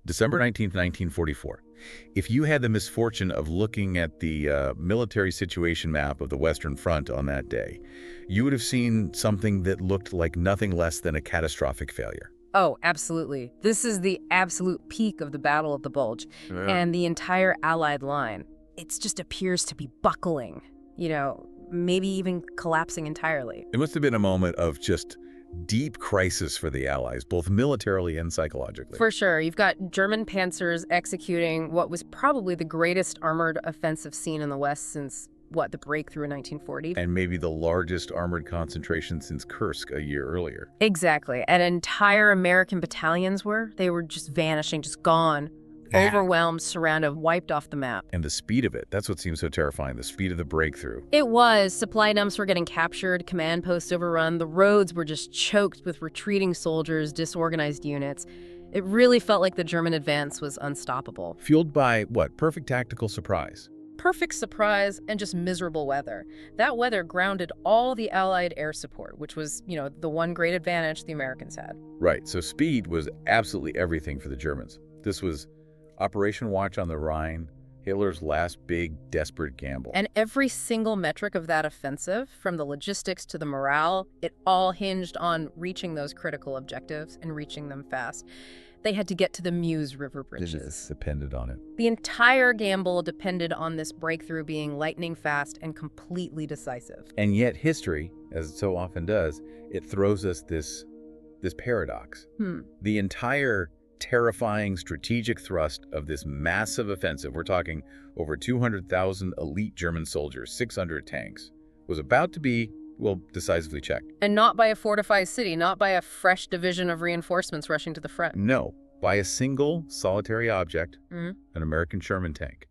December 19th, 1944. If you had the misfortune of looking at the military situation map of the Western Front on that day, you would have seen something that looked like nothing less than a catastrophic failure. Oh, absolutely. This is the absolute peak of the Battle of the Bulge, Yeah. and the entire Allied line. It just appears to be buckling, maybe even collapsing entirely. It must have been a moment of just deep crisis for the Allies, both militarily and psychologically. For sure. You've got German panzers executing what was probably the greatest armored offensive seen in the West since, the breakthrough in 1940? And maybe the largest armored concentration since Kursk a year earlier. Exactly. And entire American battalions they were just vanishing, just gone. Overwhelmed, surrounded, wiped off the map. And the speed of it, that's what seems so terrifying, the speed of the breakthrough. It was. Supply dumps were getting captured, command posts overrun, the roads were just choked with retreating soldiers, disorganized units. It really felt like the German advance was unstoppable. Fueled by, perfect tactical surprise. Perfect surprise and just miserable weather. That weather grounded all the Allied air support, which was, the one great advantage the Americans had. Right, so speed was absolutely everything for the Germans. This was Operation Watch on the Rhine, Hitler's last big, desperate gamble. And every single metric of that offensive, from the logistics to the morale, it all hinged on reaching those critical objectives and reaching them fast. They had to get to the Meuse River bridges. It depended on it. The entire gamble depended on this breakthrough being lightning fast and completely decisive. And yet history, as it so often does, it throws us this paradox. The entire terrifying strategic thrust of this massive offensive, we're talking over 200,000 elite German soldiers, 600 tanks, was about to be, decisively checked. And not by a fortified city, not by a fresh division of reinforcements rushing to the front. No, by a single solitary object, an American Sherman tank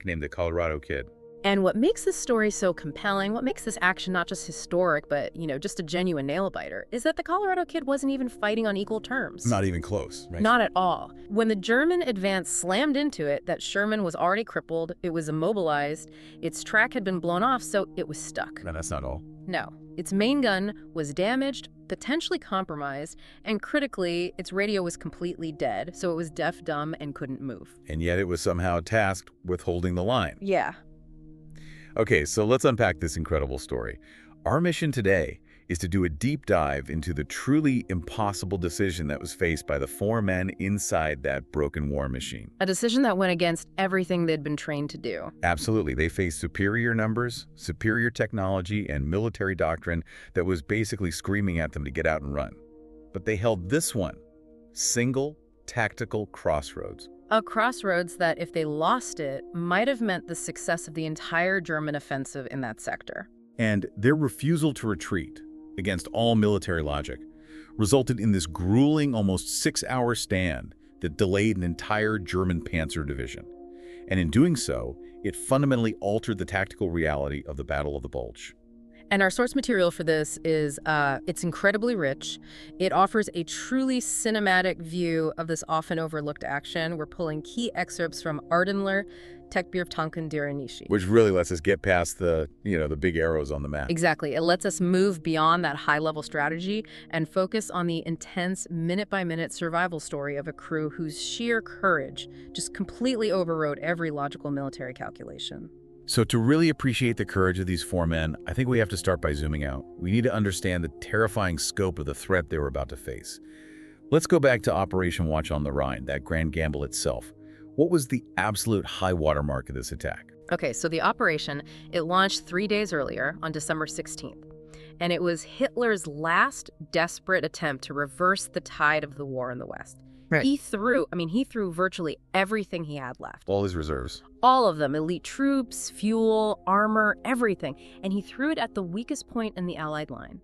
named the Colorado Kid. And what makes this story so compelling, what makes this action not just historic, but, just a genuine nail-biter, is that the Colorado Kid wasn't even fighting on equal terms. Not even close, right? Not at all. When the German advance slammed into it, that Sherman was already crippled, it was immobilized, its track had been blown off, so it was stuck. And that's not all. No. Its main gun was damaged, potentially compromised, and critically, its radio was completely dead, so it was deaf, dumb, and couldn't move. And yet it was somehow tasked with holding the line. Yeah. Okay, so let's unpack this incredible story. Our mission today is to do a deep dive into the truly impossible decision that was faced by the 4 men inside that broken war machine. A decision that went against everything they'd been trained to do. Absolutely. They faced superior numbers, superior technology, and military doctrine that was basically screaming at them to get out and run. But they held this one, single tactical crossroads. A crossroads that, if they lost it, might have meant the success of the entire German offensive in that sector. And their refusal to retreat, against all military logic, resulted in this grueling, almost 6-hour stand that delayed an entire German Panzer Division. And in doing so, it fundamentally altered the tactical reality of the Battle of the Bulge. And our source material for this is, it's incredibly rich. It offers a truly cinematic view of this often overlooked action. We're pulling key excerpts from Ardenler, Techbiertanken der Nishi. Which really lets us get past the big arrows on the map. Exactly. It lets us move beyond that high-level strategy and focus on the intense minute-by-minute survival story of a crew whose sheer courage just completely overrode every logical military calculation. So to really appreciate the courage of these 4 men, I think we have to start by zooming out. We need to understand the terrifying scope of the threat they were about to face. Let's go back to Operation Watch on the Rhine, that grand gamble itself. What was the absolute high watermark of this attack? Okay, so the operation, it launched 3 days earlier on December 16th. And it was Hitler's last desperate attempt to reverse the tide of the war in the West. Right. He threw virtually everything he had left. All his reserves. All of them, elite troops, fuel, armor, everything. And he threw it at the weakest point in the Allied line.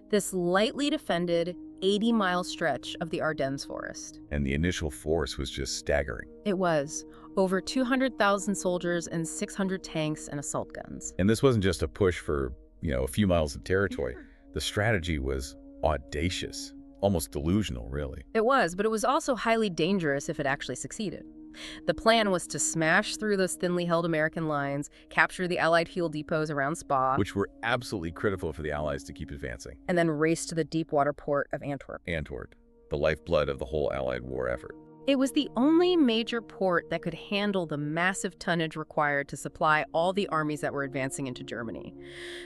This lightly defended 80-mile stretch of the Ardennes forest. And the initial force was just staggering. It was. Over 200,000 soldiers and 600 tanks and assault guns. And this wasn't just a push for, a few miles of territory. The strategy was audacious. Almost delusional, really. It was, but it was also highly dangerous if it actually succeeded. The plan was to smash through those thinly held American lines, capture the Allied fuel depots around Spa, which were absolutely critical for the Allies to keep advancing. and then race to the deep water port of Antwerp. Antwerp, the lifeblood of the whole Allied war effort. It was the only major port that could handle the massive tonnage required to supply all the armies that were advancing into Germany.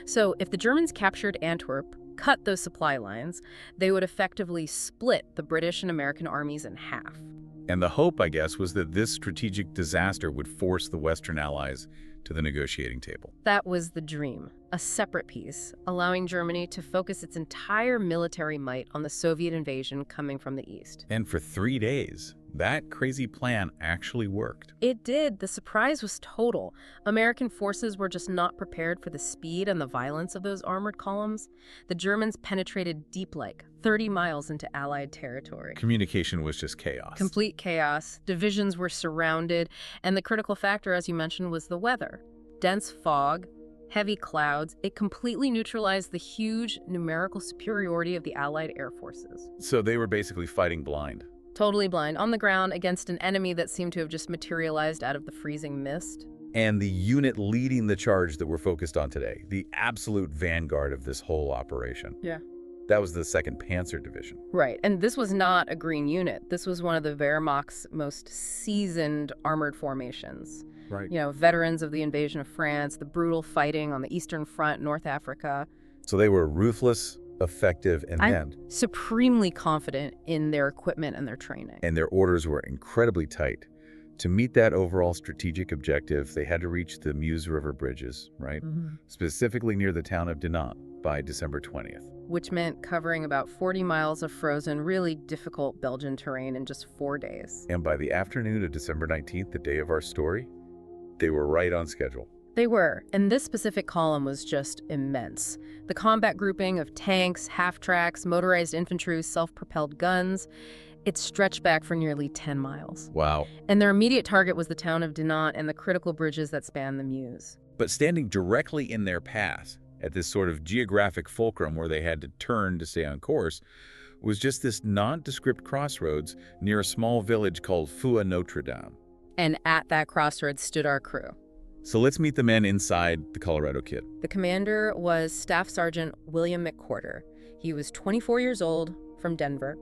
So if the Germans captured Antwerp, cut those supply lines, they would effectively split the British and American armies in half. And the hope, I guess, was that this strategic disaster would force the Western Allies to the negotiating table. That was the dream, a separate peace, allowing Germany to focus its entire military might on the Soviet invasion coming from the east. And for 3 days, that crazy plan actually worked. It did. The surprise was total. American forces were just not prepared for the speed and the violence of those armored columns. The Germans penetrated deep, like 30 miles into Allied territory. Communication was just chaos. Complete chaos. Divisions were surrounded, and the critical factor, as you mentioned, was the weather. Dense fog, heavy clouds. It completely neutralized the huge numerical superiority of the Allied air forces. So they were basically fighting blind. Totally blind, on the ground against an enemy that seemed to have just materialized out of the freezing mist. And the unit leading the charge that we're focused on today, the absolute vanguard of this whole operation. Yeah. That was the 2nd Panzer Division. Right, and this was not a green unit. This was one of the Wehrmacht's most seasoned armored formations. Right. You know, veterans of the invasion of France, the brutal fighting on the Eastern Front, North Africa. So they were ruthless, effective, and I'm supremely confident in their equipment and their training. And their orders were incredibly tight. To meet that overall strategic objective, they had to reach the Meuse River bridges, right? Specifically near the town of Dinant by December 20th. Which meant covering about 40 miles of frozen, really difficult Belgian terrain in just 4 days. And by the afternoon of December 19th, the day of our story, they were right on schedule. They were, and this specific column was just immense. The combat grouping of tanks, half-tracks, motorized infantry, self-propelled guns, it stretched back for nearly 10 miles. Wow. And their immediate target was the town of Dinant and the critical bridges that span the Meuse. But standing directly in their path, at this sort of geographic fulcrum where they had to turn to stay on course, was just this nondescript crossroads near a small village called Foy-Notre-Dame. And at that crossroads stood our crew. So let's meet the men inside the Colorado Kid. The commander was Staff Sergeant William McWhorter. He was 24 years old, from Denver,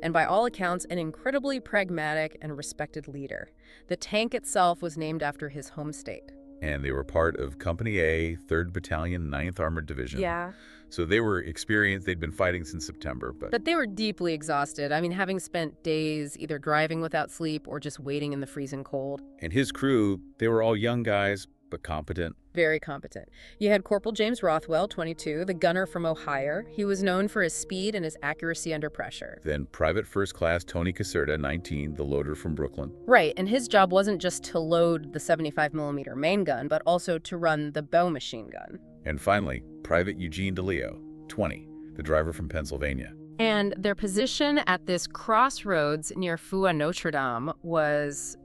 and by all accounts, an incredibly pragmatic and respected leader. The tank itself was named after his home state. And they were part of Company A, 3rd Battalion, 9th Armored Division. Yeah. So they were experienced. They'd been fighting since September. But they were deeply exhausted. I mean, having spent days either driving without sleep or just waiting in the freezing cold. And his crew, they were all young guys, but competent. Very competent. You had Corporal James Rothwell, 22, the gunner from Ohio. He was known for his speed and his accuracy under pressure. Then Private First Class Tony Caserta, 19, the loader from Brooklyn. Right, and his job wasn't just to load the 75mm main gun, but also to run the bow machine gun. And finally, Private Eugene DeLeo, 20, the driver from Pennsylvania. And their position at this crossroads near Foy-Notre-Dame was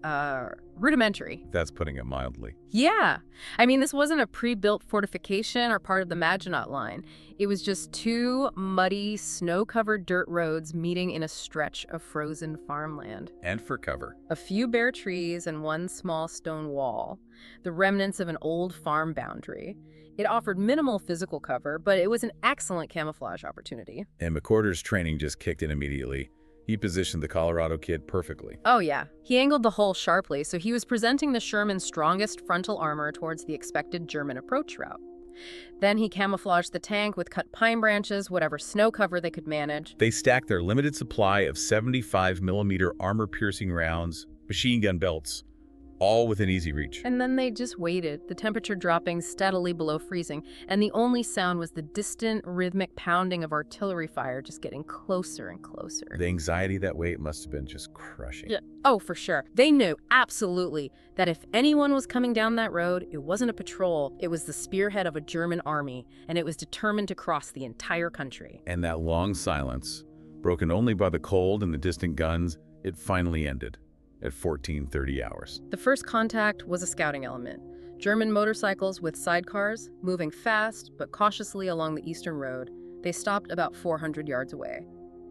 rudimentary. That's putting it mildly. Yeah. I mean, this wasn't a pre-built fortification or part of the Maginot Line. It was just 2 muddy, snow-covered dirt roads meeting in a stretch of frozen farmland. And for cover, a few bare trees and 1 small stone wall, the remnants of an old farm boundary. It offered minimal physical cover, but it was an excellent camouflage opportunity. And McWhorter's training just kicked in immediately. He positioned the Colorado Kid perfectly. Oh yeah, he angled the hull sharply, so he was presenting the Sherman's strongest frontal armor towards the expected German approach route. Then he camouflaged the tank with cut pine branches, whatever snow cover they could manage. They stacked their limited supply of 75mm armor-piercing rounds, machine gun belts, all within easy reach. And then they just waited, the temperature dropping steadily below freezing, and the only sound was the distant, rhythmic pounding of artillery fire just getting closer and closer. The anxiety that wait must have been just crushing. Yeah. Oh, for sure. They knew, absolutely, that if anyone was coming down that road, it wasn't a patrol, it was the spearhead of a German army, and it was determined to cross the entire country. And that long silence, broken only by the cold and the distant guns, it finally ended at 14:30 hours. The first contact was a scouting element. German motorcycles with sidecars, moving fast but cautiously along the eastern road. They stopped about 400 yards away.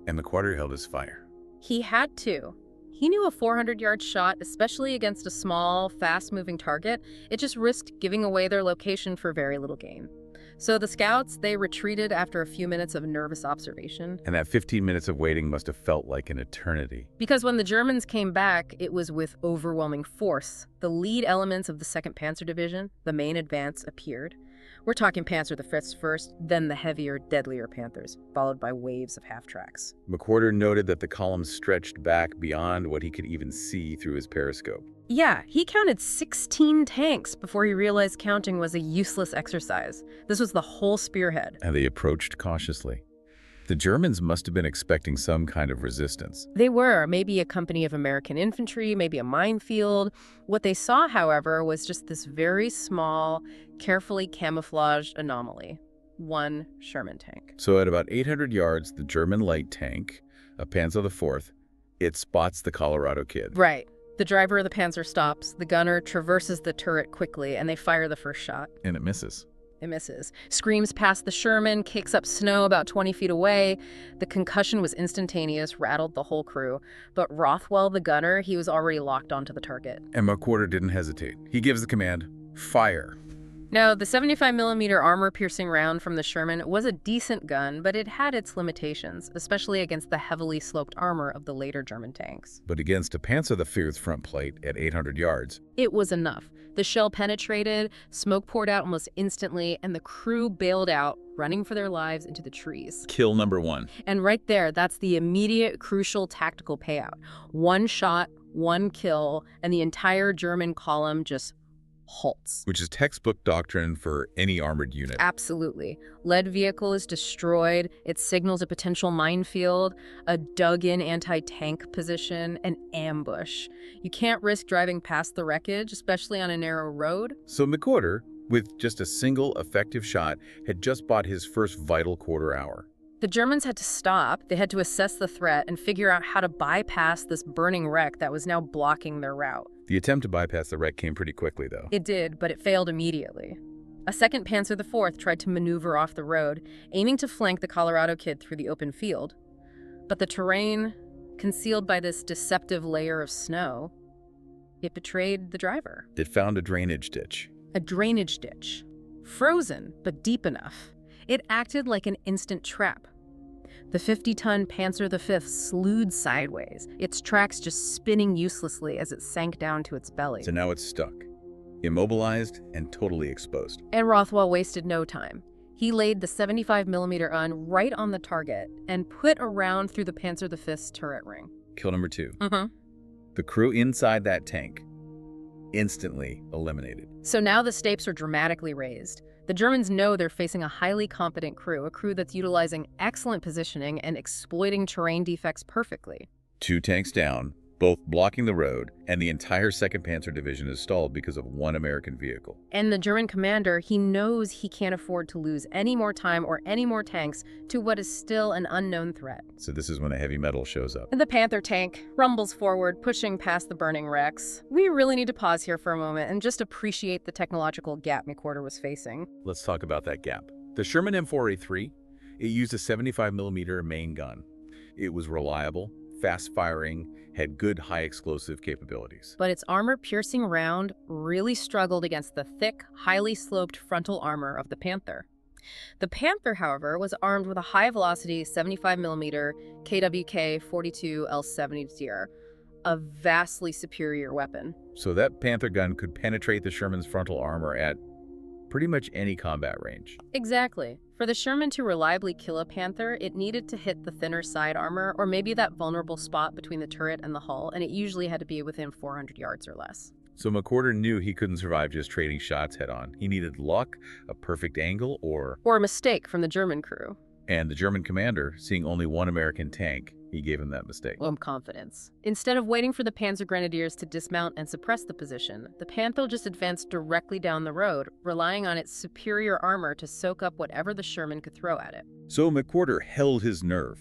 And McWhorter held his fire. He had to. He knew a 400-yard shot, especially against a small, fast-moving target, it just risked giving away their location for very little gain. So the scouts, they retreated after a few minutes of nervous observation. And that 15 minutes of waiting must have felt like an eternity. Because when the Germans came back, it was with overwhelming force. The lead elements of the 2nd Panzer Division, the main advance, appeared. We're talking Panzer the 5th first, then the heavier, deadlier Panthers, followed by waves of half-tracks. McWhorter noted that the columns stretched back beyond what he could even see through his periscope. Yeah, he counted 16 tanks before he realized counting was a useless exercise. This was the whole spearhead. And they approached cautiously. The Germans must have been expecting some kind of resistance. They were, maybe a company of American infantry, maybe a minefield. What they saw, however, was just this very small, carefully camouflaged anomaly. One Sherman tank. So at about 800 yards, the German light tank, a Panzer IV, it spots the Colorado Kid. Right. The driver of the Panzer stops, the gunner traverses the turret quickly, and they fire the first shot. And it misses. It misses. Screams past the Sherman, kicks up snow about 20 feet away. The concussion was instantaneous, rattled the whole crew. But Rothwell, the gunner, he was already locked onto the target. And McWhorter didn't hesitate. He gives the command, fire. Now, the 75mm armor-piercing round from the Sherman was a decent gun, but it had its limitations, especially against the heavily sloped armor of the later German tanks. But against a Panzer IV's front plate at 800 yards, it was enough. The shell penetrated, smoke poured out almost instantly, and the crew bailed out, running for their lives into the trees. Kill number 1. And right there, that's the immediate, crucial tactical payout. One shot, one kill, and the entire German column just halts. Which is textbook doctrine for any armored unit. Absolutely. Lead vehicle is destroyed. It signals a potential minefield, a dug-in anti-tank position, an ambush. You can't risk driving past the wreckage, especially on a narrow road. So McWhorter, with just a single effective shot, had just bought his first vital quarter hour. The Germans had to stop. They had to assess the threat and figure out how to bypass this burning wreck that was now blocking their route. The attempt to bypass the wreck came pretty quickly, though. It did, but it failed immediately. A 2nd Panzer IV tried to maneuver off the road, aiming to flank the Colorado Kid through the open field. But the terrain, concealed by this deceptive layer of snow, it betrayed the driver. It found a drainage ditch. A drainage ditch. Frozen, but deep enough. It acted like an instant trap. The 50-ton Panzer V slewed sideways, its tracks just spinning uselessly as it sank down to its belly. So now it's stuck, immobilized and totally exposed. And Rothwell wasted no time. He laid the 75mm gun right on the target and put a round through the Panzer V's turret ring. Kill number 2. The crew inside that tank, instantly eliminated. So now the stakes are dramatically raised. The Germans know they're facing a highly competent crew, a crew that's utilizing excellent positioning and exploiting terrain defects perfectly. 2 tanks down, both blocking the road, and the entire 2nd Panzer Division is stalled because of one American vehicle. And the German commander, he knows he can't afford to lose any more time or any more tanks to what is still an unknown threat. So this is when the heavy metal shows up. And the Panther tank rumbles forward, pushing past the burning wrecks. We really need to pause here for a moment and just appreciate the technological gap McWhorter was facing. Let's talk about that gap. The Sherman M4A3, it used a 75mm main gun. It was reliable, fast-firing, had good high explosive capabilities. But its armor-piercing round really struggled against the thick, highly sloped frontal armor of the Panther. The Panther, however, was armed with a high-velocity 75mm KWK 42 L70, a vastly superior weapon. So that Panther gun could penetrate the Sherman's frontal armor at pretty much any combat range. Exactly. For the Sherman to reliably kill a Panther, it needed to hit the thinner side armor, or maybe that vulnerable spot between the turret and the hull, and it usually had to be within 400 yards or less. So McWhorter knew he couldn't survive just trading shots head-on. He needed luck, a perfect angle, or a mistake from the German crew. And the German commander, seeing only one American tank, he gave him that mistake. Confidence. Instead of waiting for the Panzer Grenadiers to dismount and suppress the position, the Panther just advanced directly down the road, relying on its superior armor to soak up whatever the Sherman could throw at it. So McWhorter held his nerve.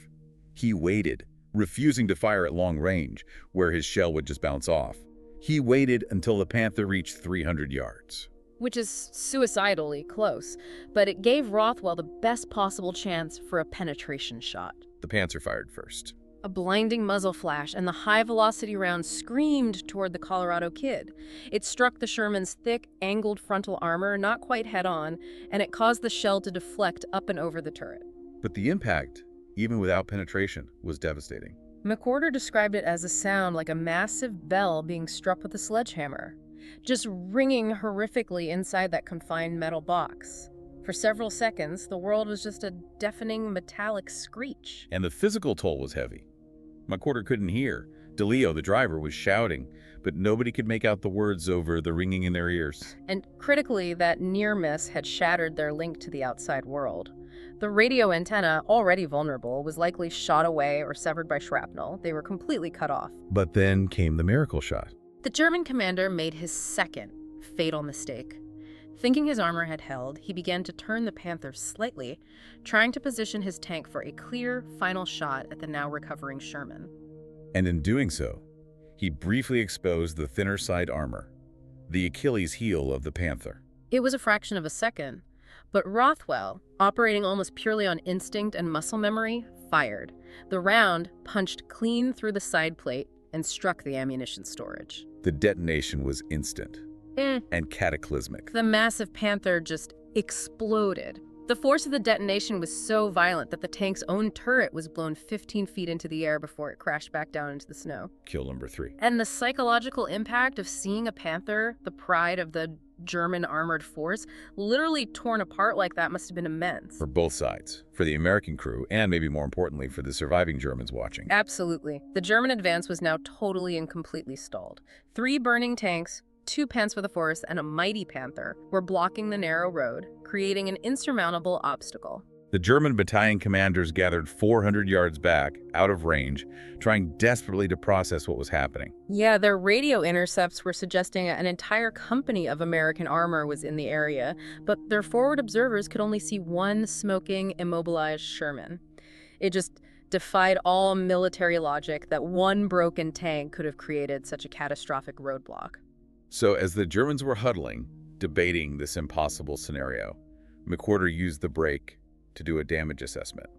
He waited, refusing to fire at long range, where his shell would just bounce off. He waited until the Panther reached 300 yards. Which is suicidally close, but it gave Rothwell the best possible chance for a penetration shot. The Panther fired first. A blinding muzzle flash, and the high-velocity round screamed toward the Colorado Kid. It struck the Sherman's thick, angled frontal armor not quite head-on, and it caused the shell to deflect up and over the turret. But the impact, even without penetration, was devastating. McWhorter described it as a sound like a massive bell being struck with a sledgehammer, just ringing horrifically inside that confined metal box. For several seconds, the world was just a deafening metallic screech. And the physical toll was heavy. McWhorter couldn't hear. DeLeo, the driver, was shouting, but nobody could make out the words over the ringing in their ears. And critically, that near miss had shattered their link to the outside world. The radio antenna, already vulnerable, was likely shot away or severed by shrapnel. They were completely cut off. But then came the miracle shot. The German commander made his second fatal mistake. Thinking his armor had held, he began to turn the Panther slightly, trying to position his tank for a clear, final shot at the now recovering Sherman. And in doing so, he briefly exposed the thinner side armor, the Achilles heel of the Panther. It was a fraction of a second, but Rothwell, operating almost purely on instinct and muscle memory, fired. The round punched clean through the side plate and struck the ammunition storage. The detonation was instant and cataclysmic. The massive Panther just exploded. The force of the detonation was so violent that the tank's own turret was blown 15 feet into the air before it crashed back down into the snow. Kill number 3. And the psychological impact of seeing a Panther, the pride of the German armored force, literally torn apart like that must have been immense. For both sides, for the American crew, and maybe more importantly, for the surviving Germans watching. Absolutely. The German advance was now totally and completely stalled. 3 burning tanks, 2 Panzer force, and a mighty Panther were blocking the narrow road, creating an insurmountable obstacle. The German battalion commanders gathered 400 yards back, out of range, trying desperately to process what was happening. Yeah, their radio intercepts were suggesting an entire company of American armor was in the area, but their forward observers could only see one smoking, immobilized Sherman. It just defied all military logic that one broken tank could have created such a catastrophic roadblock. So as the Germans were huddling, debating this impossible scenario, McWhorter used the break to do a damage assessment.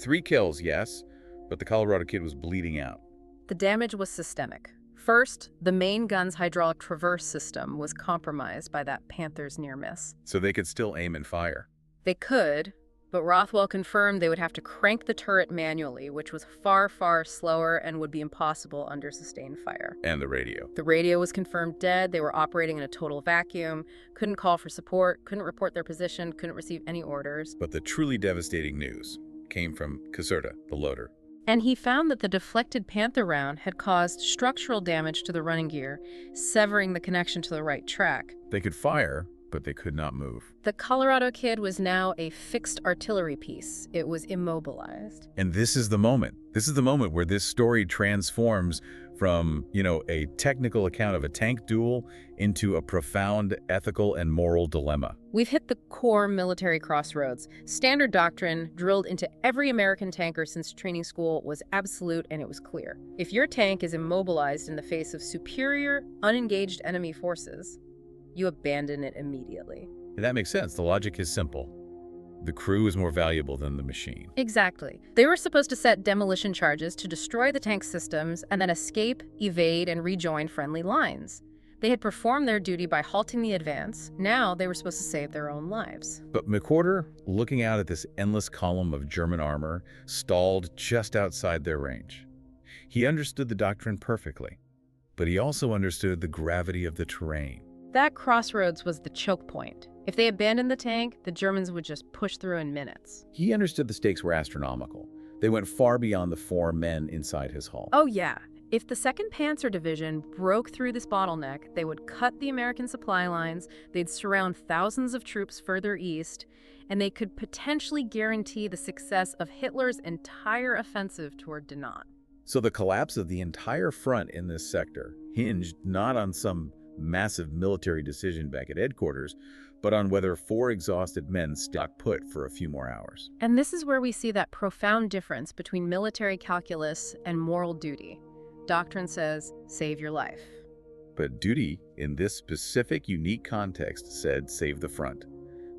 3 kills, yes, but the Colorado Kid was bleeding out. The damage was systemic. First, the main gun's hydraulic traverse system was compromised by that Panther's near miss. So they could still aim and fire. They could, but Rothwell confirmed they would have to crank the turret manually, which was far, far slower and would be impossible under sustained fire. And the radio. The radio was confirmed dead. They were operating in a total vacuum, couldn't call for support, couldn't report their position, couldn't receive any orders. But the truly devastating news came from Caserta, the loader. And he found that the deflected Panther round had caused structural damage to the running gear, severing the connection to the right track. They could fire, but they could not move. The Colorado Kid was now a fixed artillery piece. It was immobilized. And this is the moment. This is the moment where this story transforms from, a technical account of a tank duel into a profound ethical and moral dilemma. We've hit the core military crossroads. Standard doctrine drilled into every American tanker since training school was absolute, and it was clear. If your tank is immobilized in the face of superior, unengaged enemy forces, you abandon it immediately. And that makes sense. The logic is simple. The crew is more valuable than the machine. Exactly. They were supposed to set demolition charges to destroy the tank systems and then escape, evade, and rejoin friendly lines. They had performed their duty by halting the advance. Now they were supposed to save their own lives. But McWhorter, looking out at this endless column of German armor, stalled just outside their range. He understood the doctrine perfectly, but he also understood the gravity of the terrain. That crossroads was the choke point. If they abandoned the tank, the Germans would just push through in minutes. He understood the stakes were astronomical. They went far beyond the 4 men inside his hull. Oh yeah. If the 2nd Panzer Division broke through this bottleneck, they would cut the American supply lines, they'd surround thousands of troops further east, and they could potentially guarantee the success of Hitler's entire offensive toward Dinant. So the collapse of the entire front in this sector hinged not on some massive military decision back at headquarters, but on whether 4 exhausted men stuck put for a few more hours. And this is where we see that profound difference between military calculus and moral duty. Doctrine says, save your life. But duty, in this specific, unique context, said save the front.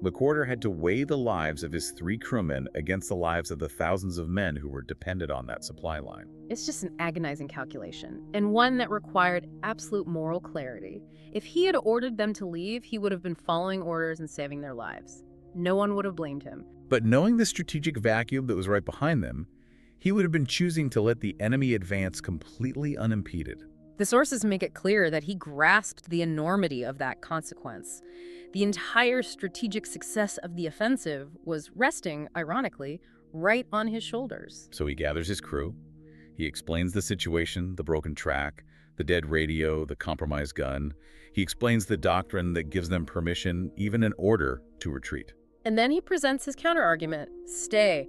McWhorter had to weigh the lives of his 3 crewmen against the lives of the thousands of men who were dependent on that supply line. It's just an agonizing calculation, and one that required absolute moral clarity. If he had ordered them to leave, he would have been following orders and saving their lives. No one would have blamed him. But knowing the strategic vacuum that was right behind them, he would have been choosing to let the enemy advance completely unimpeded. The sources make it clear that he grasped the enormity of that consequence. The entire strategic success of the offensive was resting, ironically, right on his shoulders. So he gathers his crew. He explains the situation, the broken track, the dead radio, the compromised gun. He explains the doctrine that gives them permission, even an order, to retreat. And then he presents his counterargument. Stay,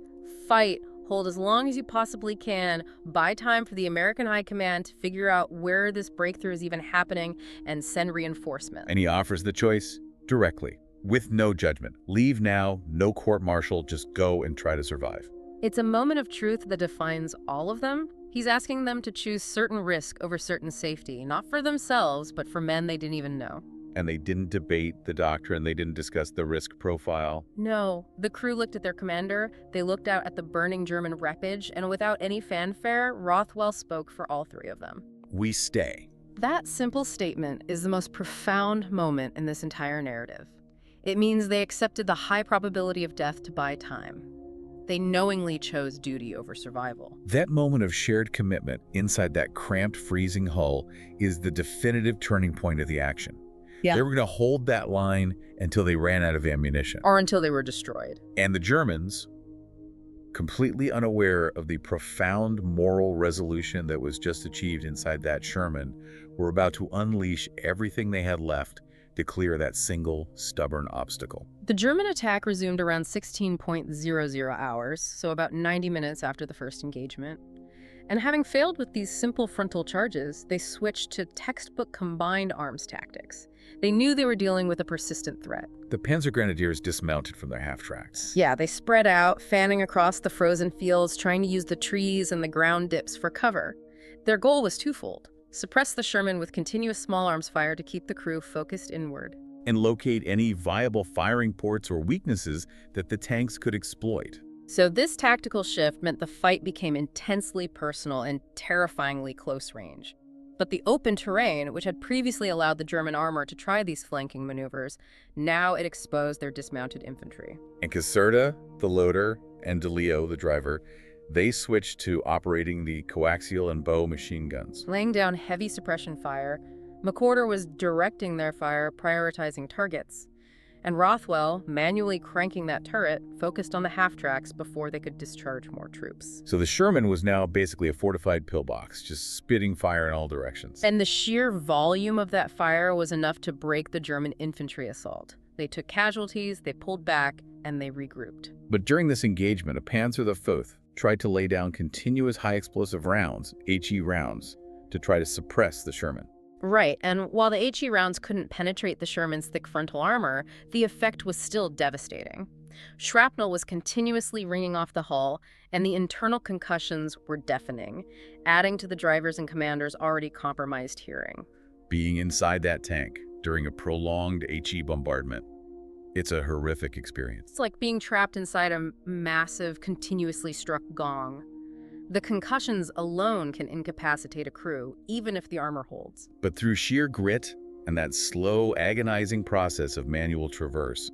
fight, hold as long as you possibly can, buy time for the American High Command to figure out where this breakthrough is even happening, and send reinforcements. And he offers the choice directly, with no judgment. Leave now, no court-martial, just go and try to survive. It's a moment of truth that defines all of them. He's asking them to choose certain risk over certain safety, not for themselves, but for men they didn't even know. And they didn't debate the doctrine, they didn't discuss the risk profile. No. The crew looked at their commander, they looked out at the burning German wreckage, and without any fanfare, Rothwell spoke for all 3 of them. We stay. That simple statement is the most profound moment in this entire narrative. It means they accepted the high probability of death to buy time. They knowingly chose duty over survival. That moment of shared commitment inside that cramped, freezing hull is the definitive turning point of the action. Yeah. They were going to hold that line until they ran out of ammunition. Or until they were destroyed. And the Germans, completely unaware of the profound moral resolution that was just achieved inside that Sherman, were about to unleash everything they had left to clear that single, stubborn obstacle. The German attack resumed around 16.00 hours, so about 90 minutes after the first engagement. And having failed with these simple frontal charges, they switched to textbook combined arms tactics. They knew they were dealing with a persistent threat. The Panzer Grenadiers dismounted from their half-tracks. Yeah, they spread out, fanning across the frozen fields, trying to use the trees and the ground dips for cover. Their goal was twofold: suppress the Sherman with continuous small arms fire to keep the crew focused inward, and locate any viable firing ports or weaknesses that the tanks could exploit. So this tactical shift meant the fight became intensely personal and terrifyingly close range. But the open terrain, which had previously allowed the German armor to try these flanking maneuvers, now it exposed their dismounted infantry. And Caserta, the loader, and DeLeo, the driver, they switched to operating the coaxial and bow machine guns. Laying down heavy suppression fire, McWhorter was directing their fire, prioritizing targets. And Rothwell, manually cranking that turret, focused on the half-tracks before they could discharge more troops. So the Sherman was now basically a fortified pillbox, just spitting fire in all directions. And the sheer volume of that fire was enough to break the German infantry assault. They took casualties, they pulled back, and they regrouped. But during this engagement, a Panzer IV tried to lay down continuous high-explosive rounds, HE rounds, to try to suppress the Sherman. Right, and while the HE rounds couldn't penetrate the Sherman's thick frontal armor, the effect was still devastating. Shrapnel was continuously ringing off the hull, and the internal concussions were deafening, adding to the drivers' and commanders' already compromised hearing. Being inside that tank during a prolonged HE bombardment, it's a horrific experience. It's like being trapped inside a massive, continuously struck gong. The concussions alone can incapacitate a crew, even if the armor holds. But through sheer grit and that slow, agonizing process of manual traverse,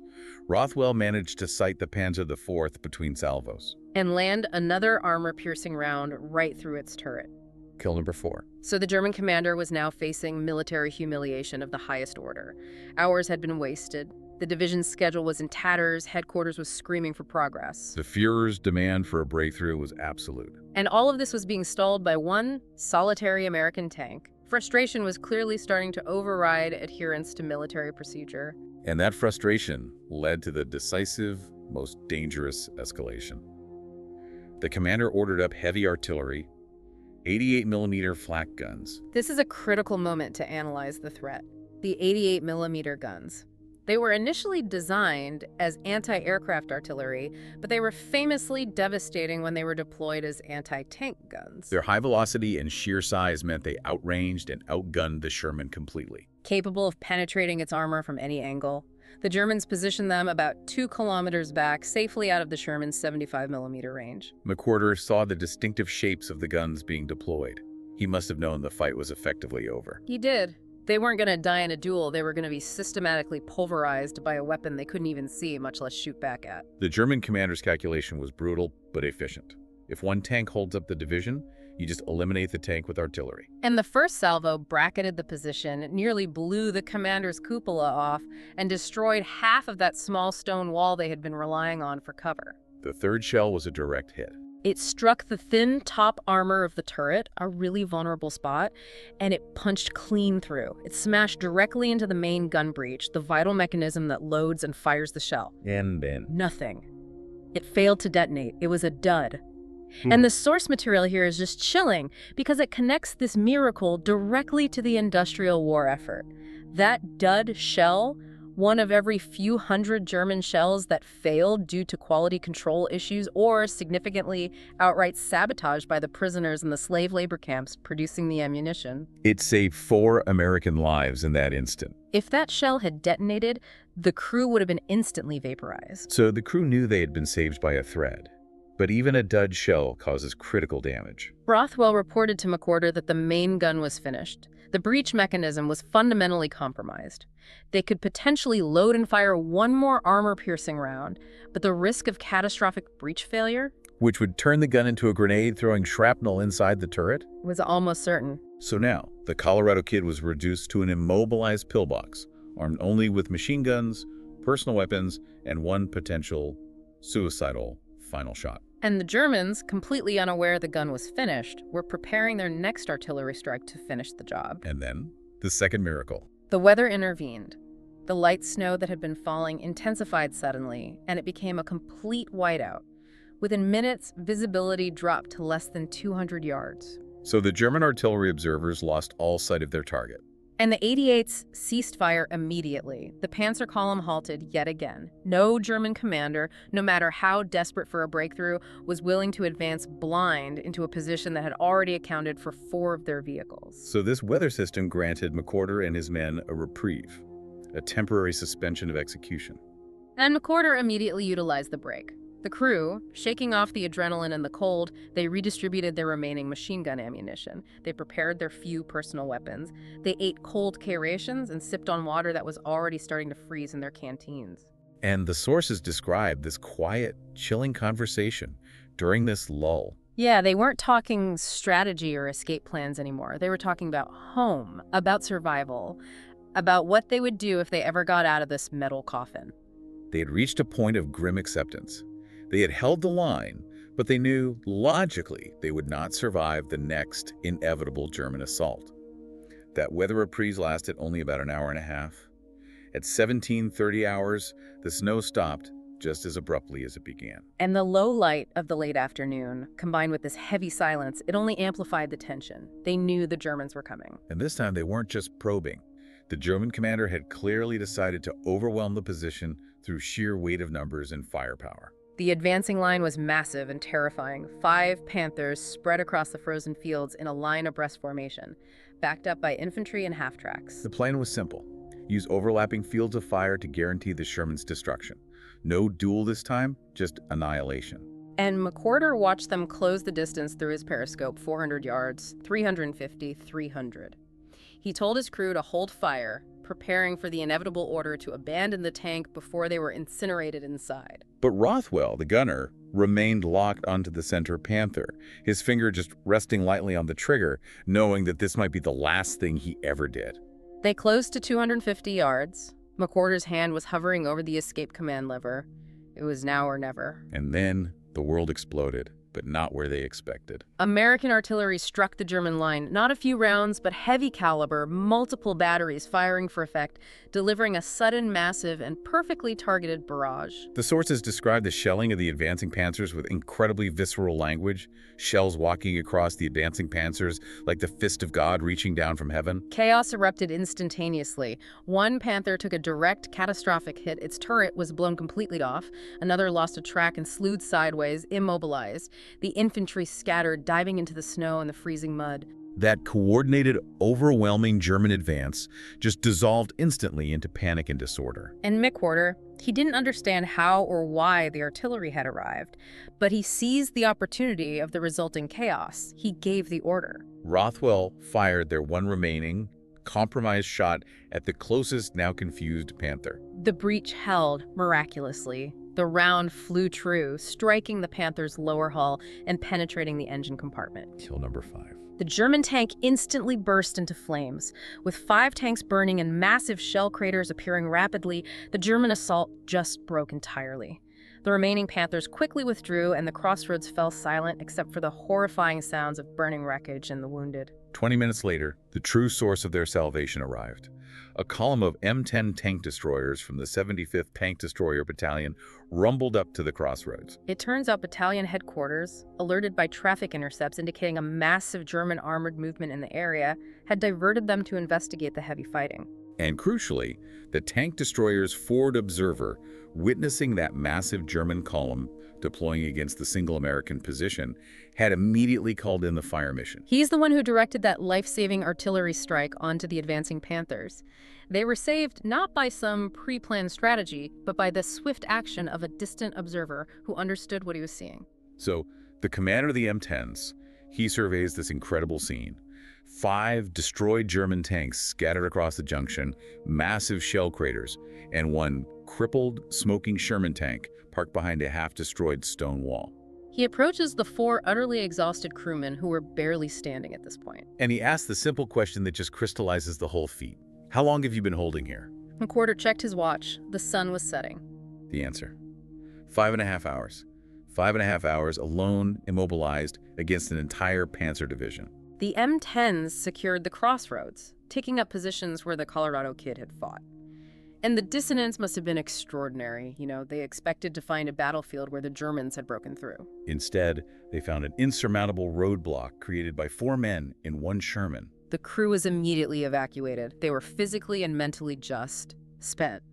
Rothwell managed to sight the Panzer IV between salvos. And land another armor-piercing round right through its turret. Kill number 4. So the German commander was now facing military humiliation of the highest order. Hours had been wasted. The division's schedule was in tatters, headquarters was screaming for progress. The Führer's demand for a breakthrough was absolute. And all of this was being stalled by one solitary American tank. Frustration was clearly starting to override adherence to military procedure. And that frustration led to the decisive, most dangerous escalation. The commander ordered up heavy artillery, 88mm flak guns. This is a critical moment to analyze the threat. The 88mm guns. They were initially designed as anti-aircraft artillery, but they were famously devastating when they were deployed as anti-tank guns. Their high velocity and sheer size meant they outranged and outgunned the Sherman completely. Capable of penetrating its armor from any angle. The Germans positioned them about 2 kilometers back, safely out of the Sherman's 75mm range. McWhorter saw the distinctive shapes of the guns being deployed. He must have known the fight was effectively over. He did. They weren't going to die in a duel. They were going to be systematically pulverized by a weapon they couldn't even see, much less shoot back at. The German commander's calculation was brutal but efficient. If one tank holds up the division, you just eliminate the tank with artillery. And the first salvo bracketed the position, nearly blew the commander's cupola off, and destroyed half of that small stone wall they had been relying on for cover. The third shell was a direct hit. It struck the thin top armor of the turret, a really vulnerable spot, and it punched clean through. It smashed directly into the main gun breech, the vital mechanism that loads and fires the shell. And then? Nothing. It failed to detonate. It was a dud. And the source material here is just chilling because it connects this miracle directly to the industrial war effort. That dud shell, one of every few hundred German shells that failed due to quality control issues or significantly outright sabotaged by the prisoners in the slave labor camps producing the ammunition. It saved 4 American lives in that instant. If that shell had detonated, the crew would have been instantly vaporized. So the crew knew they had been saved by a thread. But even a dud shell causes critical damage. Rothwell reported to McWhorter that the main gun was finished. The breech mechanism was fundamentally compromised. They could potentially load and fire one more armor-piercing round, but the risk of catastrophic breech failure, which would turn the gun into a grenade throwing shrapnel inside the turret, was almost certain. So now, the Colorado Kid was reduced to an immobilized pillbox, armed only with machine guns, personal weapons, and one potential suicidal final shot. And the Germans, completely unaware the gun was finished, were preparing their next artillery strike to finish the job. And then, the second miracle. The weather intervened. The light snow that had been falling intensified suddenly, and it became a complete whiteout. Within minutes, visibility dropped to less than 200 yards. So the German artillery observers lost all sight of their target. And the 88s ceased fire immediately. The Panzer column halted yet again. No German commander, no matter how desperate for a breakthrough, was willing to advance blind into a position that had already accounted for 4 of their vehicles. So this weather system granted McWhorter and his men a reprieve, a temporary suspension of execution. And McWhorter immediately utilized the break. The crew, shaking off the adrenaline and the cold, they redistributed their remaining machine gun ammunition. They prepared their few personal weapons. They ate cold K rations and sipped on water that was already starting to freeze in their canteens. And the sources described this quiet, chilling conversation during this lull. Yeah, they weren't talking strategy or escape plans anymore. They were talking about home, about survival, about what they would do if they ever got out of this metal coffin. They had reached a point of grim acceptance. They had held the line, but they knew, logically, they would not survive the next inevitable German assault. That weather reprise lasted only about an hour and a half. At 17:30 hours, the snow stopped just as abruptly as it began. And the low light of the late afternoon, combined with this heavy silence, it only amplified the tension. They knew the Germans were coming. And this time they weren't just probing. The German commander had clearly decided to overwhelm the position through sheer weight of numbers and firepower. The advancing line was massive and terrifying. 5 Panthers spread across the frozen fields in a line abreast formation, backed up by infantry and half-tracks. The plan was simple. Use overlapping fields of fire to guarantee the Sherman's destruction. No duel this time, just annihilation. And McWhorter watched them close the distance through his periscope, 400 yards, 350, 300. He told his crew to hold fire, preparing for the inevitable order to abandon the tank before they were incinerated inside. But Rothwell, the gunner, remained locked onto the center Panther, his finger just resting lightly on the trigger, knowing that this might be the last thing he ever did. They closed to 250 yards. McWhorter's hand was hovering over the escape command lever. It was now or never. And then the world exploded, but not where they expected. American artillery struck the German line, not a few rounds, but heavy caliber, multiple batteries firing for effect, delivering a sudden, massive, and perfectly targeted barrage. The sources describe the shelling of the advancing Panthers with incredibly visceral language, shells walking across the advancing Panthers like the fist of God reaching down from heaven. Chaos erupted instantaneously. One Panther took a direct, catastrophic hit. Its turret was blown completely off. Another lost a track and slewed sideways, immobilized. The infantry scattered, diving into the snow and the freezing mud. That coordinated, overwhelming German advance just dissolved instantly into panic and disorder. And McWhorter, he didn't understand how or why the artillery had arrived, but he seized the opportunity of the resulting chaos. He gave the order. Rothwell fired their one remaining, compromised shot at the closest, now confused Panther. The breach held, miraculously. The round flew true, striking the Panther's lower hull and penetrating the engine compartment. Kill number 5. The German tank instantly burst into flames. With 5 tanks burning and massive shell craters appearing rapidly, the German assault just broke entirely. The remaining Panthers quickly withdrew, and the crossroads fell silent except for the horrifying sounds of burning wreckage and the wounded. 20 minutes later, the true source of their salvation arrived. A column of M10 tank destroyers from the 75th Tank Destroyer Battalion rumbled up to the crossroads. It turns out battalion headquarters, alerted by traffic intercepts indicating a massive German armored movement in the area, had diverted them to investigate the heavy fighting. And crucially, the tank destroyer's forward observer, witnessing that massive German column deploying against the single American position, had immediately called in the fire mission. He's the one who directed that life-saving artillery strike onto the advancing Panthers. They were saved not by some pre-planned strategy, but by the swift action of a distant observer who understood what he was seeing. So, the commander of the M10s, he surveys this incredible scene. 5 destroyed German tanks scattered across the junction, massive shell craters, and one crippled, smoking Sherman tank parked behind a half-destroyed stone wall. He approaches the 4 utterly exhausted crewmen who were barely standing at this point. And he asks the simple question that just crystallizes the whole feat. How long have you been holding here? McWhorter checked his watch. The sun was setting. The answer: 5.5 hours. 5.5 hours alone, immobilized, against an entire Panzer Division. The M10s secured the crossroads, taking up positions where the Colorado Kid had fought. And the dissonance must have been extraordinary. They expected to find a battlefield where the Germans had broken through. Instead, they found an insurmountable roadblock created by 4 men in one Sherman. The crew was immediately evacuated. They were physically and mentally just spent.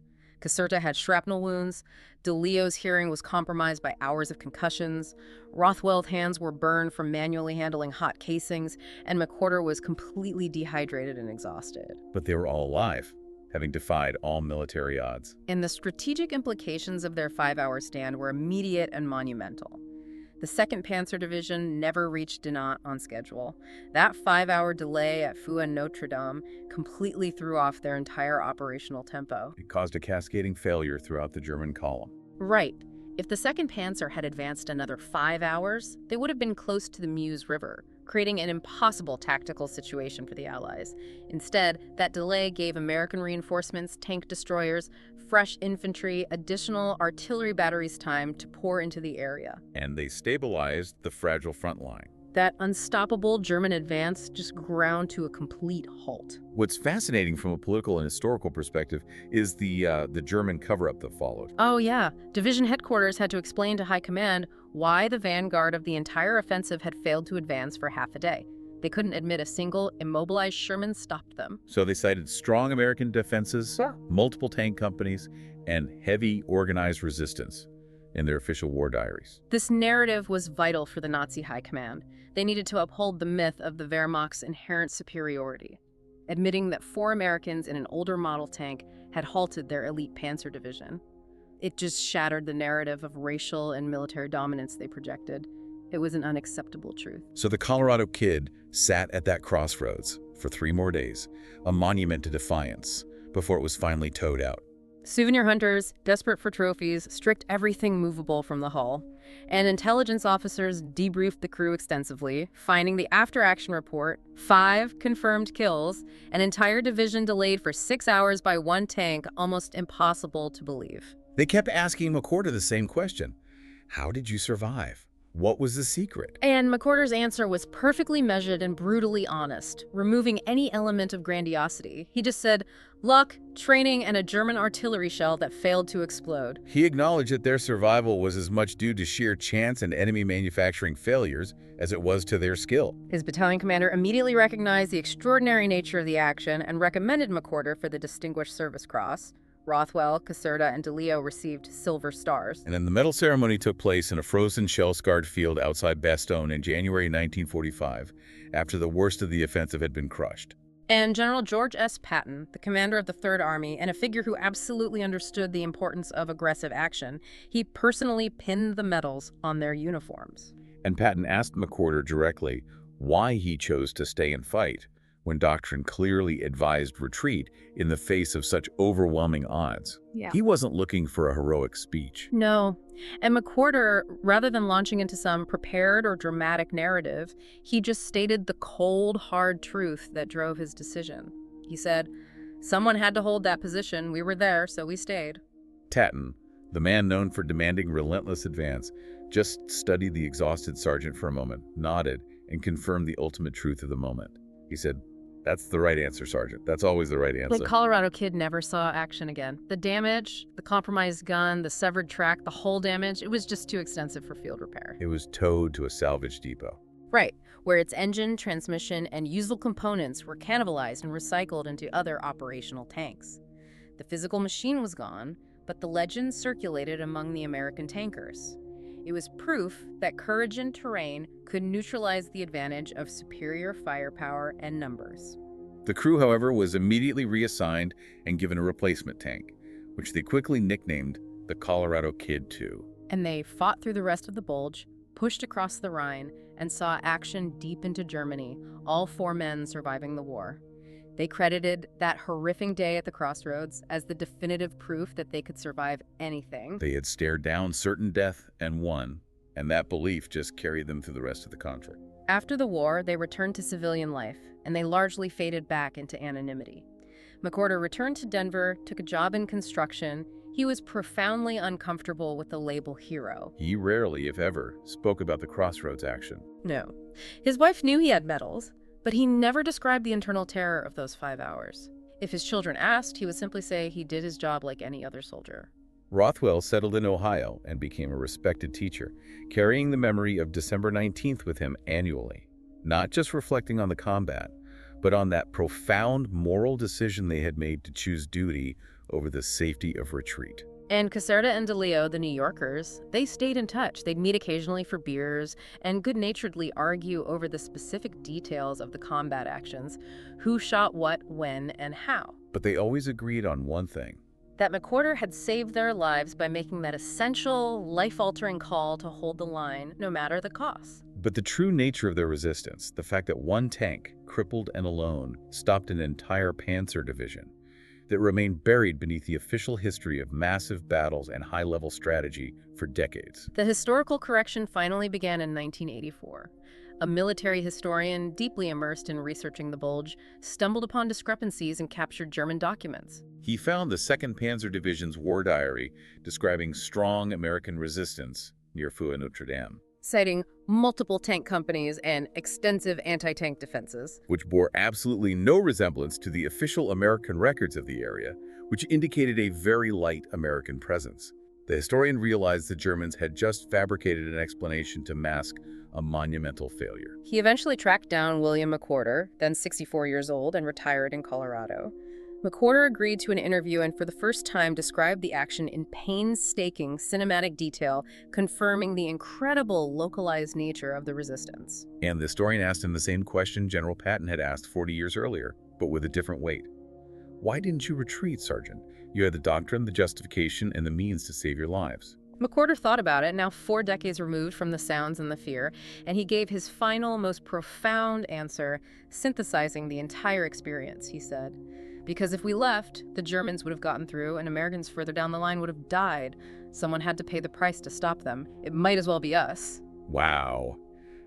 Caserta had shrapnel wounds. DeLeo's hearing was compromised by hours of concussions. Rothwell's hands were burned from manually handling hot casings, and McWhorter was completely dehydrated and exhausted. But they were all alive, having defied all military odds. And the strategic implications of their 5-hour stand were immediate and monumental. The 2nd Panzer Division never reached Dinant on schedule. That 5-hour delay at Foy-Notre-Dame completely threw off their entire operational tempo. It caused a cascading failure throughout the German column. Right. If the 2nd Panzer had advanced another 5 hours, they would have been close to the Meuse River, creating an impossible tactical situation for the Allies. Instead, that delay gave American reinforcements, tank destroyers, fresh infantry, additional artillery batteries time to pour into the area. And they stabilized the fragile front line. That unstoppable German advance just ground to a complete halt. What's fascinating from a political and historical perspective is the German cover-up that followed. Oh yeah, division headquarters had to explain to high command why the vanguard of the entire offensive had failed to advance for half a day. They couldn't admit a single immobilized Sherman stopped them. So they cited strong American defenses, multiple tank companies, and heavy organized resistance in their official war diaries. This narrative was vital for the Nazi high command. They needed to uphold the myth of the Wehrmacht's inherent superiority, admitting that 4 Americans in an older model tank had halted their elite Panzer Division. It just shattered the narrative of racial and military dominance they projected. It was an unacceptable truth. So the Colorado Kid sat at that crossroads for 3 more days, a monument to defiance, before it was finally towed out. Souvenir hunters, desperate for trophies, stripped everything movable from the hull. And intelligence officers debriefed the crew extensively, finding the after-action report, 5 confirmed kills, an entire division delayed for 6 hours by 1 tank, almost impossible to believe. They kept asking McWhorter the same question. How did you survive? What was the secret? And McWhorter's answer was perfectly measured and brutally honest, removing any element of grandiosity. He just said, luck, training, and a German artillery shell that failed to explode. He acknowledged that their survival was as much due to sheer chance and enemy manufacturing failures as it was to their skill. His battalion commander immediately recognized the extraordinary nature of the action and recommended McWhorter for the Distinguished Service Cross, Rothwell, Caserta, and DeLeo received silver stars. And then the medal ceremony took place in a frozen, shell-scarred field outside Bastogne in January 1945, after the worst of the offensive had been crushed. And General George S. Patton, the commander of the Third Army, and a figure who absolutely understood the importance of aggressive action, he personally pinned the medals on their uniforms. And Patton asked McWhorter directly why he chose to stay and fight, when doctrine clearly advised retreat in the face of such overwhelming odds. Yeah. He wasn't looking for a heroic speech. No. And McWhorter, rather than launching into some prepared or dramatic narrative, he just stated the cold, hard truth that drove his decision. He said, "Someone had to hold that position. We were there, so we stayed." Patton, the man known for demanding relentless advance, just studied the exhausted sergeant for a moment, nodded, and confirmed the ultimate truth of the moment. He said, "That's the right answer, Sergeant. That's always the right answer." The Colorado Kid never saw action again. The damage, the compromised gun, the severed track, the hull damage, it was just too extensive for field repair. It was towed to a salvage depot. Right, where its engine, transmission, and usable components were cannibalized and recycled into other operational tanks. The physical machine was gone, but the legend circulated among the American tankers. It was proof that courage in terrain could neutralize the advantage of superior firepower and numbers. The crew, however, was immediately reassigned and given a replacement tank, which they quickly nicknamed the Colorado Kid II. And they fought through the rest of the Bulge, pushed across the Rhine, and saw action deep into Germany, all 4 men surviving the war. They credited that horrific day at the crossroads as the definitive proof that they could survive anything. They had stared down certain death and won, and that belief just carried them through the rest of the conflict. After the war, they returned to civilian life, and they largely faded back into anonymity. McWhorter returned to Denver, took a job in construction. He was profoundly uncomfortable with the label hero. He rarely, if ever, spoke about the crossroads action. No. His wife knew he had medals, but he never described the internal terror of those 5 hours. If his children asked, he would simply say he did his job like any other soldier. Rothwell settled in Ohio and became a respected teacher, carrying the memory of December 19th with him annually, not just reflecting on the combat, but on that profound moral decision they had made to choose duty over the safety of retreat. And Caserta and DeLeo, the New Yorkers, they stayed in touch. They'd meet occasionally for beers and good-naturedly argue over the specific details of the combat actions, who shot what, when, and how. But they always agreed on one thing: that McWhorter had saved their lives by making that essential, life-altering call to hold the line, no matter the cost. But the true nature of their resistance, the fact that one tank, crippled and alone, stopped an entire Panzer Division, that remained buried beneath the official history of massive battles and high-level strategy for decades. The historical correction finally began in 1984. A military historian deeply immersed in researching the Bulge stumbled upon discrepancies in captured German documents. He found the 2nd Panzer Division's war diary describing strong American resistance near Foy-Notre-Dame, citing multiple tank companies and extensive anti-tank defenses, which bore absolutely no resemblance to the official American records of the area, which indicated a very light American presence. The historian realized the Germans had just fabricated an explanation to mask a monumental failure. He eventually tracked down William McWhorter, then 64 years old and retired in Colorado. McWhorter agreed to an interview and for the first time described the action in painstaking cinematic detail, confirming the incredible localized nature of the resistance. And the historian asked him the same question General Patton had asked 40 years earlier, but with a different weight. Why didn't you retreat, Sergeant? You had the doctrine, the justification, and the means to save your lives. McWhorter thought about it, now 4 decades removed from the sounds and the fear, and he gave his final, most profound answer, synthesizing the entire experience. He said, "Because if we left, the Germans would have gotten through and Americans further down the line would have died. Someone had to pay the price to stop them. It might as well be us." Wow.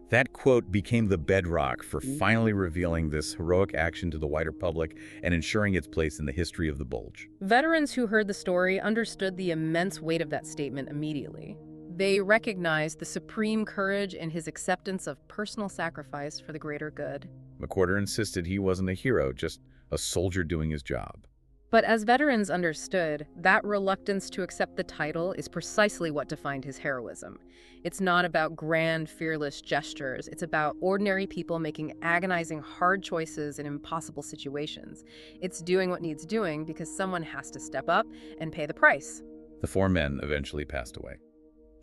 That quote became the bedrock for finally revealing this heroic action to the wider public and ensuring its place in the history of the Bulge. Veterans who heard the story understood the immense weight of that statement immediately. They recognized the supreme courage in his acceptance of personal sacrifice for the greater good. McWhorter insisted he wasn't a hero, just a soldier doing his job. But as veterans understood, that reluctance to accept the title is precisely what defined his heroism. It's not about grand, fearless gestures. It's about ordinary people making agonizing, hard choices in impossible situations. It's doing what needs doing because someone has to step up and pay the price. The four men eventually passed away.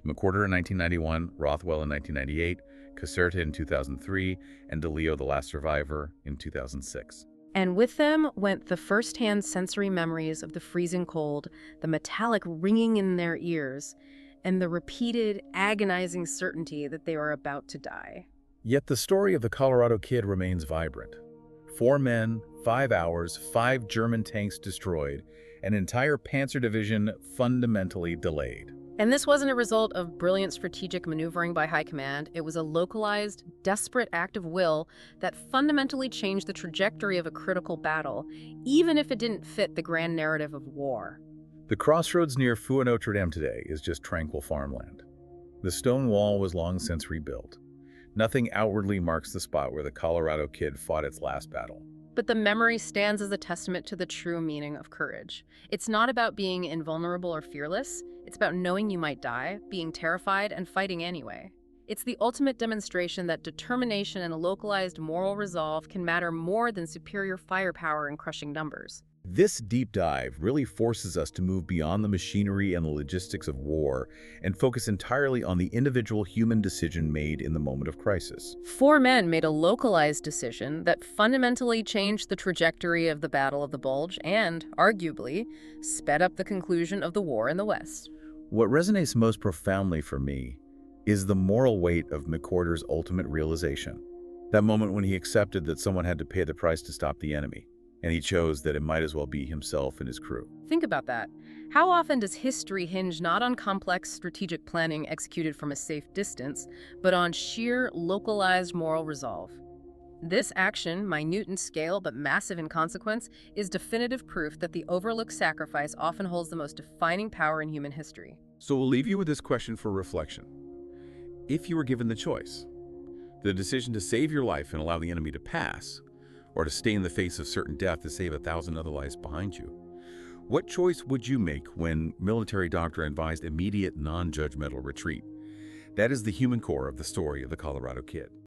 McWhorter in 1991, Rothwell in 1998, Caserta in 2003, and DeLeo, the last survivor, in 2006. And with them went the first-hand sensory memories of the freezing cold, the metallic ringing in their ears, and the repeated, agonizing certainty that they were about to die. Yet the story of the Colorado Kid remains vibrant. 4 men, 5 hours, 5 German tanks destroyed, an entire Panzer Division fundamentally delayed. And this wasn't a result of brilliant strategic maneuvering by high command. It was a localized, desperate act of will that fundamentally changed the trajectory of a critical battle, even if it didn't fit the grand narrative of war. The crossroads near Foy-Notre-Dame today is just tranquil farmland. The stone wall was long since rebuilt. Nothing outwardly marks the spot where the Colorado Kid fought its last battle. But the memory stands as a testament to the true meaning of courage. It's not about being invulnerable or fearless. It's about knowing you might die, being terrified, and fighting anyway. It's the ultimate demonstration that determination and a localized moral resolve can matter more than superior firepower and crushing numbers. This deep dive really forces us to move beyond the machinery and the logistics of war and focus entirely on the individual human decision made in the moment of crisis. 4 men made a localized decision that fundamentally changed the trajectory of the Battle of the Bulge and, arguably, sped up the conclusion of the war in the West. What resonates most profoundly for me is the moral weight of McWhorter's ultimate realization. That moment when he accepted that someone had to pay the price to stop the enemy, and he chose that it might as well be himself and his crew. Think about that. How often does history hinge not on complex strategic planning executed from a safe distance, but on sheer, localized moral resolve? This action, minute in scale but massive in consequence, is definitive proof that the overlooked sacrifice often holds the most defining power in human history. So we'll leave you with this question for reflection. If you were given the choice, the decision to save your life and allow the enemy to pass, or to stay in the face of certain death to save 1,000 other lives behind you, what choice would you make when military doctrine advised immediate, non-judgmental retreat? That is the human core of the story of the Colorado Kid.